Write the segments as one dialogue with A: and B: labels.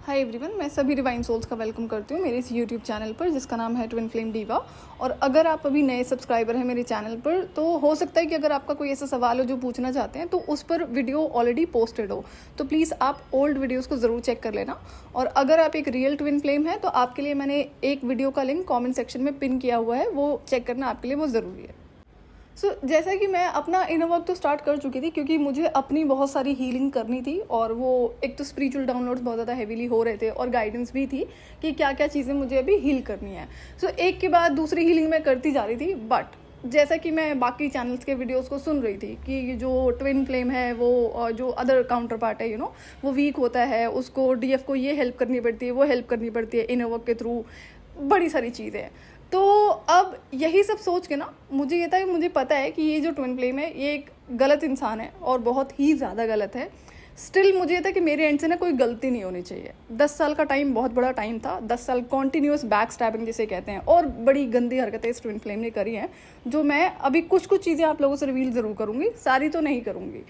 A: Hi everyone, मैं सभी divine souls का वेलकम करती हूँ मेरे इस यूट्यूब चैनल पर जिसका नाम है ट्विन फ्लेम डीवा। और अगर आप अभी नए सब्सक्राइबर हैं मेरे चैनल पर तो हो सकता है कि अगर आपका कोई ऐसा सवाल हो जो पूछना चाहते हैं तो उस पर वीडियो ऑलरेडी पोस्टेड हो, तो प्लीज़ आप ओल्ड वीडियोज़ को ज़रूर चेक कर लेना। और अगर आप एक रियल ट्विन फ्लेम है तो आपके लिए मैंने एक वीडियो का लिंक कॉमेंट सेक्शन में पिन किया हुआ है, वो चेक करना आपके लिए बहुत ज़रूरी है। जैसा कि मैं अपना इनर वर्क तो स्टार्ट कर चुकी थी क्योंकि मुझे अपनी बहुत सारी हीलिंग करनी थी, और वो एक तो स्पिरिचुअल डाउनलोड्स बहुत ज़्यादा हेवीली हो रहे थे और गाइडेंस भी थी कि क्या क्या चीज़ें मुझे अभी हील करनी है। एक के बाद दूसरी हीलिंग मैं करती जा रही थी। बट जैसा कि मैं बाकी चैनल्स के वीडियोस को सुन रही थी कि जो ट्विन फ्लेम है वो जो अदर काउंटर पार्ट है वो वीक होता है, उसको डीएफ को ये हेल्प करनी पड़ती है, वो हेल्प करनी पड़ती है इनर वर्क के थ्रू, बड़ी सारी चीज़ें। तो अब यही सब सोच के ना मुझे ये था कि मुझे पता है कि ये जो ट्विन फ्लेम है ये एक गलत इंसान है और बहुत ही ज़्यादा गलत है। स्टिल मुझे ये था कि मेरे एंड से ना कोई गलती नहीं होनी चाहिए। 10 साल का टाइम बहुत बड़ा टाइम था, 10 साल कॉन्टीन्यूस बैक स्टैबिंग जिसे कहते हैं, और बड़ी गंदी हरकतें इस ट्विन फ्लेम ने करी हैं जो मैं अभी कुछ चीज़ें आप लोगों से रिवील ज़रूर करूँगी, सारी तो नहीं करूँगी।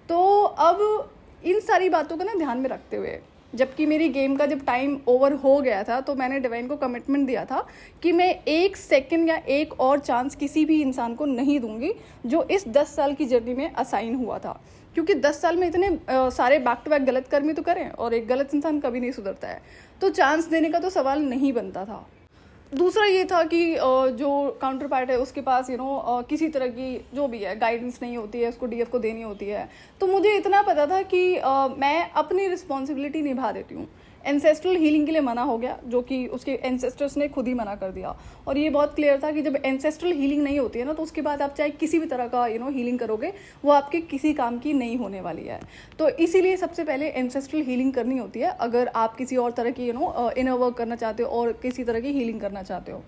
A: तो अब इन सारी बातों को ना ध्यान में रखते हुए, जबकि मेरी गेम का जब टाइम ओवर हो गया था तो मैंने डिवाइन को कमिटमेंट दिया था कि मैं 1 सेकंड या एक और चांस किसी भी इंसान को नहीं दूंगी जो इस 10 साल की जर्नी में असाइन हुआ था। क्योंकि 10 साल में इतने सारे बैक टू बैक गलत कर्म तो करें और एक गलत इंसान कभी नहीं सुधरता है, तो चांस देने का तो सवाल नहीं बनता था। दूसरा ये था कि जो काउंटर पार्ट है उसके पास किसी तरह की जो भी है गाइडेंस नहीं होती है, उसको डीएफ को देनी होती है। तो मुझे इतना पता था कि मैं अपनी रिस्पॉन्सिबिलिटी निभा देती हूँ। एंसेस्ट्रल हीलिंग के लिए मना हो गया, जो कि उसके एंसेस्टर्स ने खुद ही मना कर दिया। और ये बहुत क्लियर था कि जब एंसेस्ट्रल हीलिंग नहीं होती है ना तो उसके बाद आप चाहे किसी भी तरह का हीलिंग करोगे वो आपके किसी काम की नहीं होने वाली है। तो इसीलिए सबसे पहले एंसेस्ट्रल हीलिंग करनी होती है अगर आप किसी और तरह की इनर वर्क करना चाहते हो और किसी तरह की हीलिंग करना चाहते हो।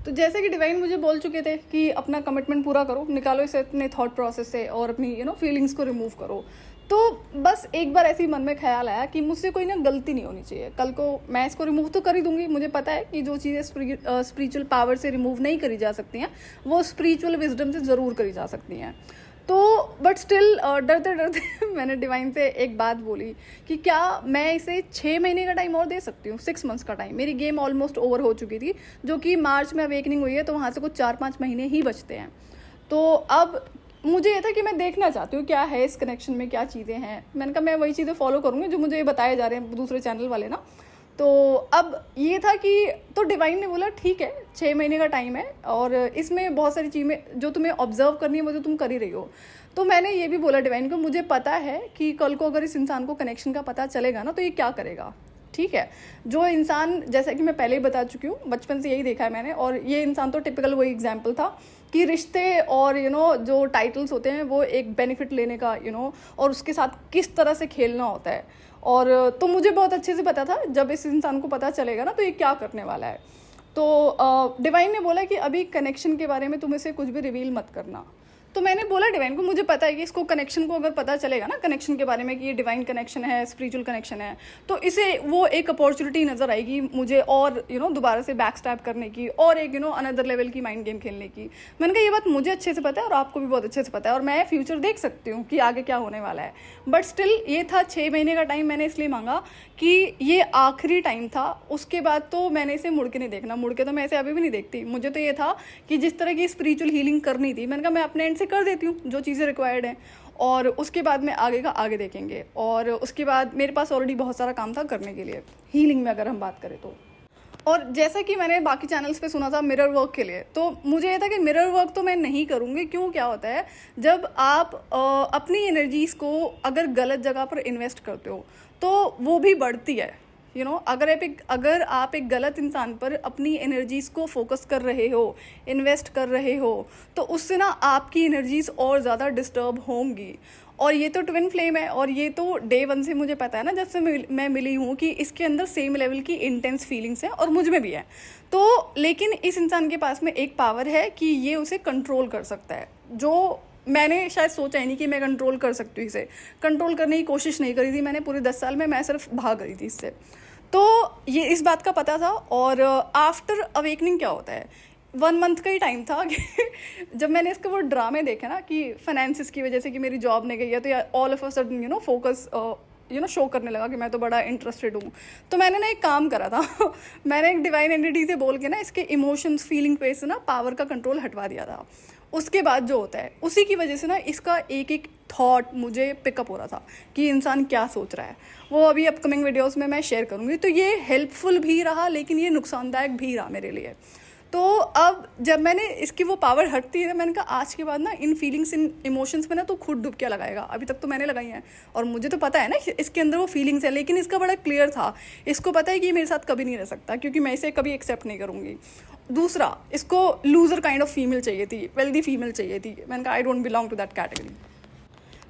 A: तो जैसे कि डिवाइन मुझे बोल चुके थे कि अपना कमिटमेंट पूरा करो, निकालो इसे अपने थॉट प्रोसेस से और अपनी फीलिंग्स को रिमूव करो। तो बस एक बार ऐसे ही मन में ख्याल आया कि मुझसे कोई ना गलती नहीं होनी चाहिए। कल को मैं इसको रिमूव तो कर ही दूंगी, मुझे पता है कि जो चीज़ें स्पिरिचुअल पावर से रिमूव नहीं करी जा सकती हैं वो स्पिरिचुअल विजडम से ज़रूर करी जा सकती हैं। तो बट स्टिल डरते डरते मैंने डिवाइन से एक बात बोली कि क्या मैं इसे 6 महीने का टाइम और दे सकती हूँ, 6 मंथ्स का टाइम। मेरी गेम ऑलमोस्ट ओवर हो चुकी थी, जो कि मार्च में अवेकनिंग हुई है, तो वहाँ से कुछ 4-5 महीने ही बचते हैं। तो अब मुझे ये था कि मैं देखना चाहती हूँ क्या है इस कनेक्शन में, क्या चीज़ें हैं। मैंने कहा मैं वही चीज़ें फॉलो करूँगी जो मुझे बताए जा रहे हैं दूसरे चैनल वाले ना। तो अब ये था कि तो डिवाइन ने बोला ठीक है 6 महीने का टाइम है और इसमें बहुत सारी चीज़ें जो तुम्हें ऑब्जर्व करनी है वो तो तुम कर ही रही हो। तो मैंने ये भी बोला डिवाइन को, मुझे पता है कि कल को अगर इस इंसान को कनेक्शन का पता चलेगा ना तो ये क्या करेगा। ठीक है, जो इंसान, जैसा कि मैं पहले ही बता चुकी हूँ, बचपन से यही देखा है मैंने, और ये इंसान तो टिपिकल वही एग्जाम्पल था कि रिश्ते और जो टाइटल्स होते हैं वो एक बेनिफिट लेने का और उसके साथ किस तरह से खेलना होता है। और तो मुझे बहुत अच्छे से पता था जब इस इंसान को पता चलेगा ना तो ये क्या करने वाला है। तो डिवाइन ने बोला कि अभी कनेक्शन के बारे में तुम इसे कुछ भी रिवील मत करना। तो मैंने बोला डिवाइन को मुझे पता है कि इसको कनेक्शन को अगर पता चलेगा ना कनेक्शन के बारे में कि ये डिवाइन कनेक्शन है, स्पिरिचुअल कनेक्शन है, तो इसे वो एक अपॉर्चुनिटी नज़र आएगी मुझे और दोबारा से बैक स्टैप करने की और एक अनदर लेवल की माइंड गेम खेलने की। मैंने कहा ये बात मुझे अच्छे से पता है और आपको भी बहुत अच्छे से पता है और मैं फ्यूचर देख सकती हूँ कि आगे क्या होने वाला है। बट स्टिल ये था 6 महीने का टाइम मैंने इसलिए मांगा कि ये आखिरी टाइम था। उसके बाद तो मैंने इसे मुड़ के नहीं देखना, मुड़ के तो मैं इसे अभी भी नहीं देखती। मुझे तो ये था कि जिस तरह की स्पिरिचुअल हीलिंग करनी थी मैंने कहा मैं अपने एंड से कर देती हूँ जो चीज़ें रिक्वायर्ड हैं, और उसके बाद में आगे का आगे देखेंगे। और उसके बाद मेरे पास ऑलरेडी बहुत सारा काम था करने के लिए हीलिंग में अगर हम बात करें तो। और जैसा कि मैंने बाकी चैनल्स पे सुना था मिरर वर्क के लिए, तो मुझे ये था कि मिरर वर्क तो मैं नहीं करूँगी। क्यों, क्या होता है जब आप अपनी एनर्जीज़ को अगर गलत जगह पर इन्वेस्ट करते हो तो वो भी बढ़ती है। अगर आप एक गलत इंसान पर अपनी एनर्जीज़ को फोकस कर रहे हो, इन्वेस्ट कर रहे हो, तो उससे ना आपकी एनर्जीज़ और ज़्यादा डिस्टर्ब होंगी। और ये तो ट्विन फ्लेम है और ये तो डे 1 से मुझे पता है ना, जब से मैं मिली हूँ कि इसके अंदर सेम लेवल की इंटेंस फीलिंग्स हैं और मुझ में भी है। तो लेकिन इस इंसान के पास में एक पावर है कि ये उसे कंट्रोल कर सकता है, जो मैंने शायद सोचा ही नहीं कि मैं कंट्रोल कर सकती हूँ। इसे कंट्रोल करने की कोशिश नहीं करी थी मैंने पूरे 10 साल में, मैं सिर्फ भाग गई थी इससे। तो ये इस बात का पता था। और आफ्टर अवेकनिंग क्या होता है, 1 मंथ का ही टाइम था कि जब मैंने इसके वो ड्रामे देखे ना कि फाइनेंसिस की वजह से कि मेरी जॉब नहीं गई है तो all of a sudden focus show करने लगा कि मैं तो बड़ा इंटरेस्टेड हूँ। तो मैंने ना एक काम करा था मैंने एक डिवाइन एंटिटी से बोल के ना इसके इमोशंस फीलिंग पे से ना पावर का कंट्रोल हटवा दिया था। उसके बाद जो होता है उसी की वजह से ना इसका एक एक थॉट मुझे पिकअप हो रहा था कि इंसान क्या सोच रहा है। वो अभी अपकमिंग वीडियोस में मैं शेयर करूँगी। तो ये हेल्पफुल भी रहा लेकिन ये नुकसानदायक भी रहा मेरे लिए। तो अब जब मैंने इसकी वो पावर हटती है, मैंने कहा आज के बाद ना इन फीलिंग्स इन इमोशंस में ना तो खुद डुबकियाँ लगाएगा। अभी तक तो मैंने लगाई हैं और मुझे तो पता है ना इसके अंदर वो फीलिंग्स है, लेकिन इसका बड़ा क्लियर था, इसको पता है कि ये मेरे साथ कभी नहीं रह सकता क्योंकि मैं इसे कभी एक्सेप्ट नहीं करूँगी। दूसरा, इसको लूज़र काइंड ऑफ फीमेल चाहिए थी, वेल्दी फीमेल चाहिए थी। मैंने कहा I don't belong to that category.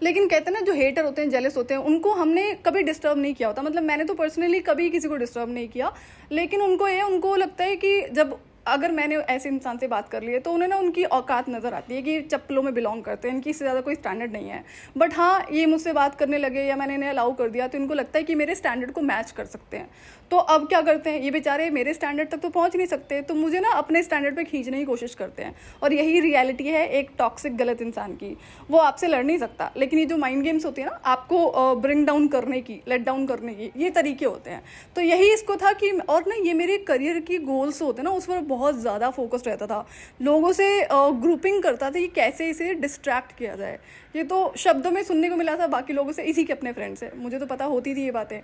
A: लेकिन कहते हैं ना जो हेटर होते हैं, जेलस होते हैं, उनको हमने कभी डिस्टर्ब नहीं किया होता। मतलब मैंने तो पर्सनली कभी किसी को डिस्टर्ब नहीं किया, लेकिन उनको लगता है कि जब अगर मैंने ऐसे इंसान से बात कर ली है तो उन्हें ना उनकी औकात नज़र आती है कि चप्पलों में बिलोंग करते हैं, इनकी इससे ज़्यादा कोई स्टैंडर्ड नहीं है। बट हाँ, ये मुझसे बात करने लगे या मैंने इन्हें अलाउ कर दिया तो इनको लगता है कि मेरे स्टैंडर्ड को मैच कर सकते हैं। तो अब क्या करते हैं, ये बेचारे मेरे स्टैंडर्ड तक तो पहुंच नहीं सकते, तो मुझे ना अपने स्टैंडर्ड पे खींचने की कोशिश करते हैं। और यही रियलिटी है एक टॉक्सिक गलत इंसान की। वो आपसे लड़ नहीं सकता, लेकिन ये जो माइंड गेम्स होती है ना आपको ब्रिंग डाउन करने की, लेट डाउन करने की, ये तरीके होते हैं। तो यही इसको था कि, और ना ये मेरे करियर की गोल्स होते हैं ना उस पर बहुत ज़्यादा फोकस्ड रहता था। लोगों से ग्रुपिंग करता था कि कैसे इसे डिस्ट्रैक्ट किया जाए। ये तो शब्दों में सुनने को मिला था बाकी लोगों से, इसी के अपने फ्रेंड्स से, मुझे तो पता होती थी ये बातें।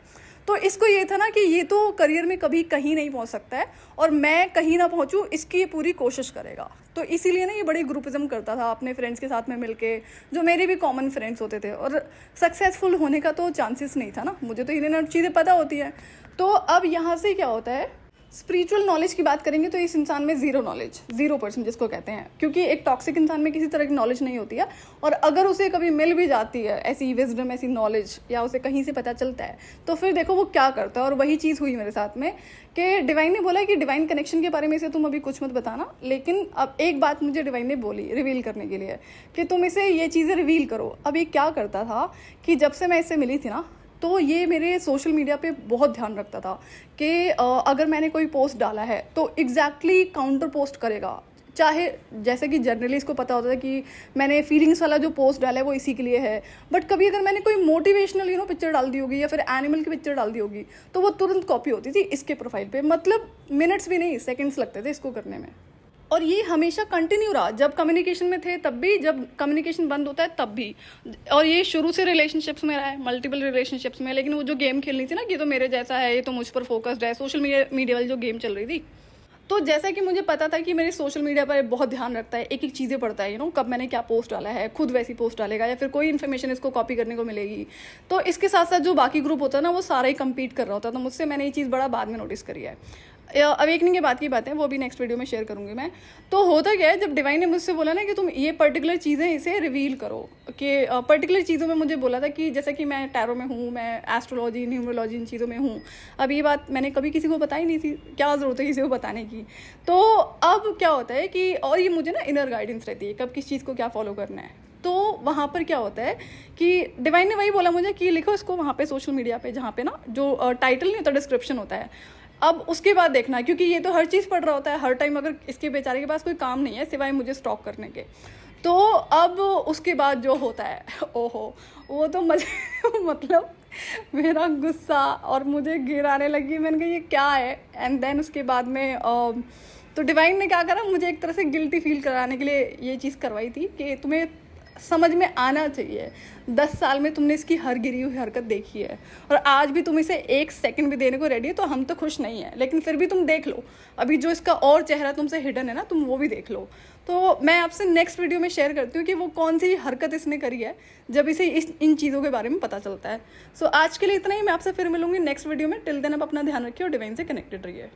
A: तो इसको ये था ना कि ये तो करियर में कभी कहीं नहीं पहुंच सकता है और मैं कहीं ना पहुंचूं, इसकी ये पूरी कोशिश करेगा। तो इसीलिए ना ये बड़ी ग्रुपिज्म करता था अपने फ्रेंड्स के साथ में मिलके, जो मेरे भी कॉमन फ्रेंड्स होते थे। और सक्सेसफुल होने का तो चांसेस नहीं था ना, मुझे तो इन्हें चीज़ें पता होती हैं। तो अब यहाँ से क्या होता है, स्पिरिचुअल नॉलेज की बात करेंगे तो इस इंसान में ज़ीरो नॉलेज, 0% जिसको कहते हैं, क्योंकि एक टॉक्सिक इंसान में किसी तरह की नॉलेज नहीं होती है। और अगर उसे कभी मिल भी जाती है ऐसी विजडम, ऐसी नॉलेज, या उसे कहीं से पता चलता है, तो फिर देखो वो क्या करता है। और वही चीज़ हुई मेरे साथ में कि डिवाइन ने बोला कि डिवाइन कनेक्शन के बारे में इसे तुम अभी कुछ मत बताना, लेकिन अब एक बात मुझे डिवाइन ने बोली रिवील करने के लिए कि तुम इसे ये चीज़ें रिवील करो। अब ये क्या करता था कि जब से मैं इससे मिली थी ना, तो ये मेरे सोशल मीडिया पे बहुत ध्यान रखता था कि अगर मैंने कोई पोस्ट डाला है तो एग्जैक्टली काउंटर पोस्ट करेगा। चाहे जैसे कि जनरली इसको पता होता था कि मैंने फीलिंग्स वाला जो पोस्ट डाला है वो इसी के लिए है, बट कभी अगर मैंने कोई मोटिवेशनल पिक्चर डाल दी होगी या फिर एनिमल की पिक्चर डाल दी होगी तो वो तुरंत कॉपी होती थी इसके प्रोफाइल पे। मतलब मिनट्स भी नहीं, सेकेंड्स लगते थे इसको करने में। और ये हमेशा कंटिन्यू रहा, जब कम्युनिकेशन में थे तब भी, जब कम्युनिकेशन बंद होता है तब भी। और ये शुरू से रिलेशनशिप्स में रहा है, मल्टीपल रिलेशनशिप्स में। लेकिन वो जो गेम खेलनी थी ना कि ये तो मेरे जैसा है, ये तो मुझ पर फोकस्ड है, सोशल मीडिया वाली जो गेम चल रही थी, तो जैसा कि मुझे पता था कि मेरे सोशल मीडिया पर बहुत ध्यान रखता है, एक एक चीज़ें पढ़ता है, कब मैंने क्या पोस्ट डाला है, खुद वैसी पोस्ट डालेगा या फिर कोई इन्फॉर्मेशन इसको कॉपी करने को मिलेगी। तो इसके साथ साथ जो बाकी ग्रुप होता है ना वो सारा ही कम्पीट कर रहा होता था मुझसे। मैंने ये चीज़ बड़ा बाद में नोटिस करी है। अवेकनिंग के बाद की बातें वो भी नेक्स्ट वीडियो में शेयर करूंगी मैं। तो होता क्या है, जब डिवाइन ने मुझसे बोला ना कि तुम ये पर्टिकुलर चीज़ें इसे रिवील करो, कि पर्टिकुलर चीज़ों में मुझे बोला था कि जैसे कि मैं टैरो में हूँ, मैं एस्ट्रोलॉजी, न्यूमरोलॉजी, इन चीज़ों में हूँ। अब ये बात मैंने कभी किसी को बताई नहीं थी, क्या ज़रूरत है किसी को बताने की। तो अब क्या होता है कि, और ये मुझे ना इनर गाइडेंस रहती है कब किस चीज़ को क्या फॉलो करना है। तो वहाँ पर क्या होता है कि डिवाइन ने वही बोला मुझे कि लिखो इसको वहाँ पे सोशल मीडिया पे, जहाँ पे ना जो टाइटल नहीं होता, डिस्क्रिप्शन होता है। अब उसके बाद देखना, क्योंकि ये तो हर चीज़ पढ़ रहा होता है हर टाइम, अगर इसके बेचारे के पास कोई काम नहीं है सिवाय मुझे स्टॉक करने के। तो अब उसके बाद जो होता है, ओहो, वो तो मतलब मेरा गुस्सा और मुझे गिराने लगी। मैंने कहा ये क्या है। एंड देन उसके बाद में तो डिवाइन ने क्या करा, मुझे एक तरह से गिल्टी फील कराने के लिए ये चीज़ करवाई थी कि तुम्हें समझ में आना चाहिए, 10 साल में तुमने इसकी हर गिरी हुई हरकत देखी है और आज भी तुम इसे 1 सेकंड भी देने को रेडी है। तो हम तो खुश नहीं है, लेकिन फिर भी तुम देख लो, अभी जो इसका और चेहरा तुमसे हिडन है ना, तुम वो भी देख लो। तो मैं आपसे नेक्स्ट वीडियो में शेयर करती हूँ कि वो कौन सी हरकत इसने करी है जब इसे इन चीज़ों के बारे में पता चलता है। सो आज के लिए इतना ही, मैं आपसे फिर मिलूंगी नेक्स्ट वीडियो में। टिल देन आप अपना ध्यान रखिए और डिवाइन से कनेक्टेड रहिए।